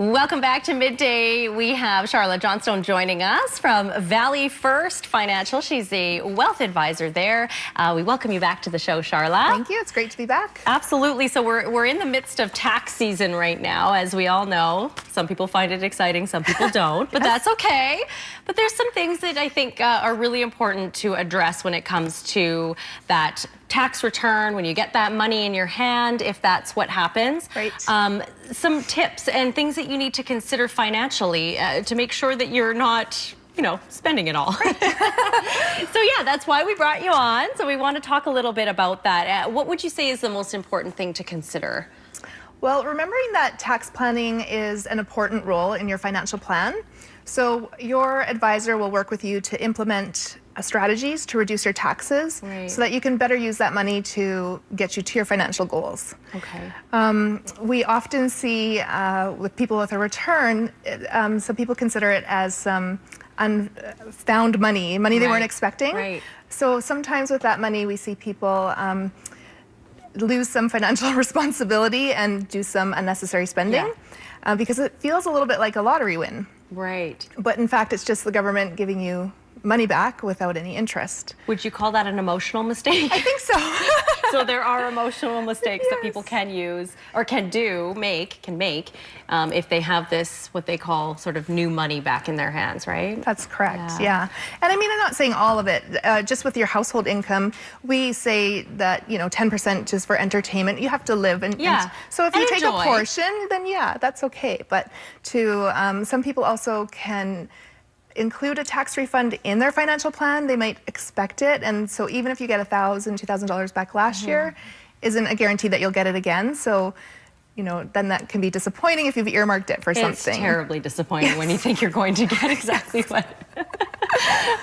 Welcome back to Midday. We have Charlotte Johnstone joining us from Valley First Financial. She's a wealth advisor there. We welcome you back to the show, Charlotte. Thank you. It's great to be back. Absolutely. So we're in the midst of tax season right now, as we all know. Some people find it exciting, some people don't, but that's okay. But there's some things that I think are really important to address when it comes to that tax return, when you get that money in your hand, if that's what happens. Right. Some tips and things that you need to consider financially to make sure that you're not, you know, spending it all. Right. So yeah, that's why we brought you on. So we want to talk a little bit about that. What would you say is the most important thing to consider? Well, remembering that tax planning is an important role in your financial plan. So your advisor will work with you to implement strategies to reduce your taxes, right, so that you can better use that money to get you to your financial goals. Okay. We often see with people with a return, some people consider it as some unfound money they weren't expecting. Right. So sometimes with that money, we see people lose some financial responsibility and do some unnecessary spending, because it feels a little bit like a lottery win. Right. But in fact, it's just the government giving you money back without any interest. Would you call that an emotional mistake? I think so. So there are emotional mistakes Yes. that people can use or can make if they have this, what they call sort of new money back in their hands, right? That's correct, yeah. And I mean, I'm not saying all of it. Just with your household income, we say that, you know, 10% is for entertainment. You have to live. And so if you take a portion, then yeah, that's okay. But some people also can include a tax refund in their financial plan. They might expect it, and so even if you get $1,000, $2,000 back last year, isn't a guarantee that you'll get it again. So, you know, then that can be disappointing if you've earmarked it for something. It's terribly disappointing when you think you're going to get exactly what.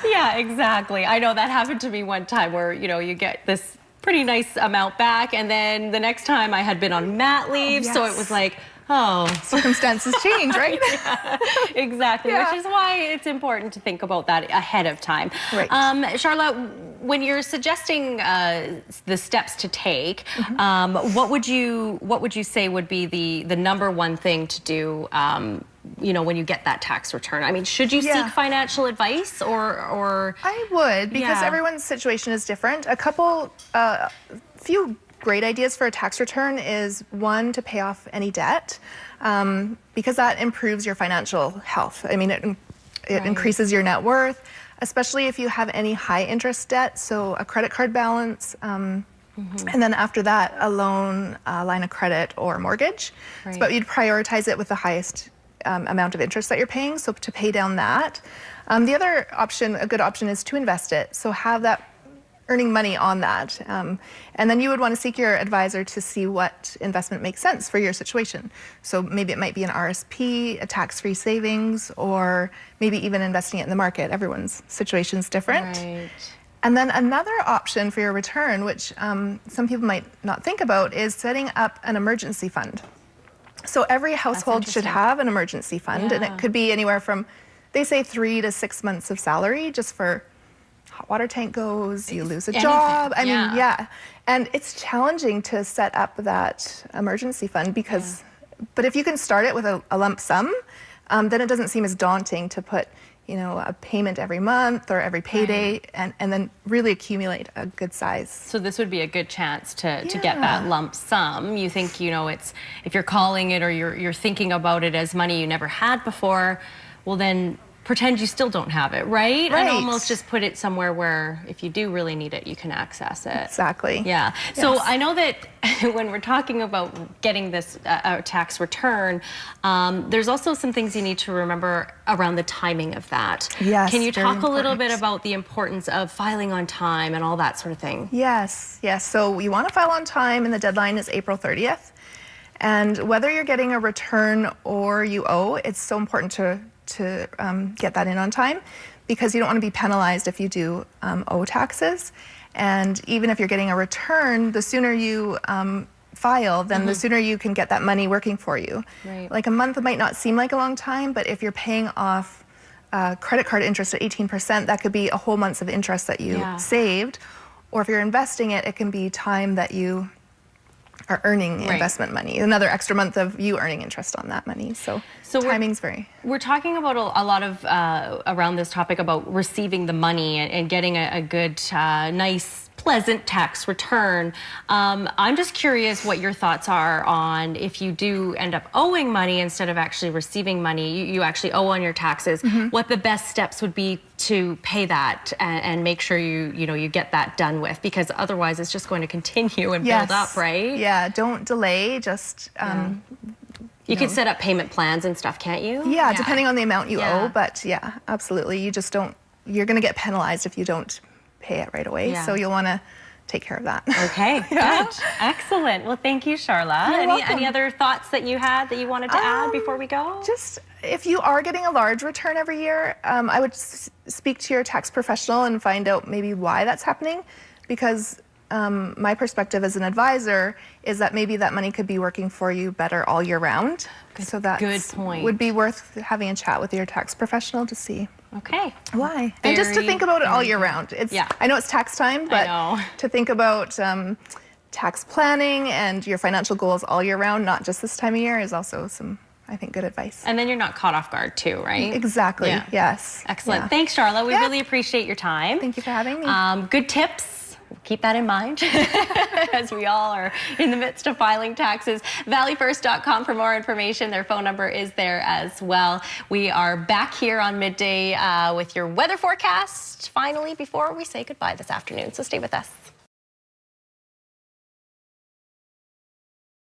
Yeah, exactly. I know that happened to me one time where, you know, you get this pretty nice amount back, and then the next time I had been on mat leave, so it was like, oh, circumstances change, right? Yeah, exactly, which is why it's important to think about that ahead of time. Right. Charlotte, when you're suggesting the steps to take, what would you say would be the number one thing to do? You know, when you get that tax return, I mean, should you seek financial advice or? I would, because everyone's situation is different. Few great ideas for a tax return is, one, to pay off any debt, because that improves your financial health. I mean, it increases your net worth, especially if you have any high interest debt, so a credit card balance, and then after that, a loan, line of credit, or mortgage. But you'd prioritize it with the highest amount of interest that you're paying, so to pay down that. The other option, a good option, is to invest it, so have that earning money on that. And then you would want to seek your advisor to see what investment makes sense for your situation. So maybe it might be an RSP, a tax-free savings, or maybe even investing it in the market. Everyone's situation is different. Right. And then another option for your return, which some people might not think about, is setting up an emergency fund. So every household should have an emergency fund, and it could be anywhere from, they say, 3 to 6 months of salary, just for hot water tank goes, you lose a job. I mean, and it's challenging to set up that emergency fund because, but if you can start it with a lump sum, then it doesn't seem as daunting to put, you know, a payment every month or every payday, and then really accumulate a good size. So this would be a good chance to get that lump sum. You think, you know, it's, if you're calling it or you're thinking about it as money you never had before, well then pretend you still don't have it, right? And almost just put it somewhere where if you do really need it, you can access it. Exactly. Yeah. So I know that when we're talking about getting this tax return, there's also some things you need to remember around the timing of that. Yes. Can you talk a little bit about the importance of filing on time and all that sort of thing? Yes. So you want to file on time, and the deadline is April 30th. And whether you're getting a return or you owe, it's so important to get that in on time, because you don't want to be penalized if you do owe taxes. And even if you're getting a return, the sooner you file, then the sooner you can get that money working for you. Like a month might not seem like a long time, but if you're paying off credit card interest at 18%, that could be a whole month of interest that you saved. Or if you're investing it, it can be time that you are earning investment money. Another extra month of you earning interest on that money. So timing's We're talking about a lot of around this topic about receiving the money and getting a good, nice, pleasant tax return. I'm just curious what your thoughts are on if you do end up owing money instead of actually receiving money, you actually owe on your taxes, what the best steps would be to pay that and make sure you get that done with, because otherwise it's just going to continue and build up, right? Yeah, don't delay, just you could set up payment plans and stuff, can't you? Yeah, depending on the amount you owe, but yeah, absolutely. You just don't, you're going to get penalized if you don't pay it right away. So you'll want to take care of that. Okay, good. Excellent. Well, thank you, Charla. Any other thoughts that you had that you wanted to add before we go? Just if you are getting a large return every year, I would speak to your tax professional and find out maybe why that's happening, because my perspective as an advisor is that maybe that money could be working for you better all year round. So that would be worth having a chat with your tax professional to see. Okay. Why? And just to think about it all year round. I know it's tax time, but to think about tax planning and your financial goals all year round, not just this time of year, is also some, I think, good advice. And then you're not caught off guard too, right? Exactly, yes. Excellent. Thanks, Charla. We really appreciate your time. Thank you for having me. Good tips. Keep that in mind as we all are in the midst of filing taxes. Valleyfirst.com for more information. Their phone number is there as well. We are back here on Midday with your weather forecast finally before we say goodbye this afternoon. So stay with us.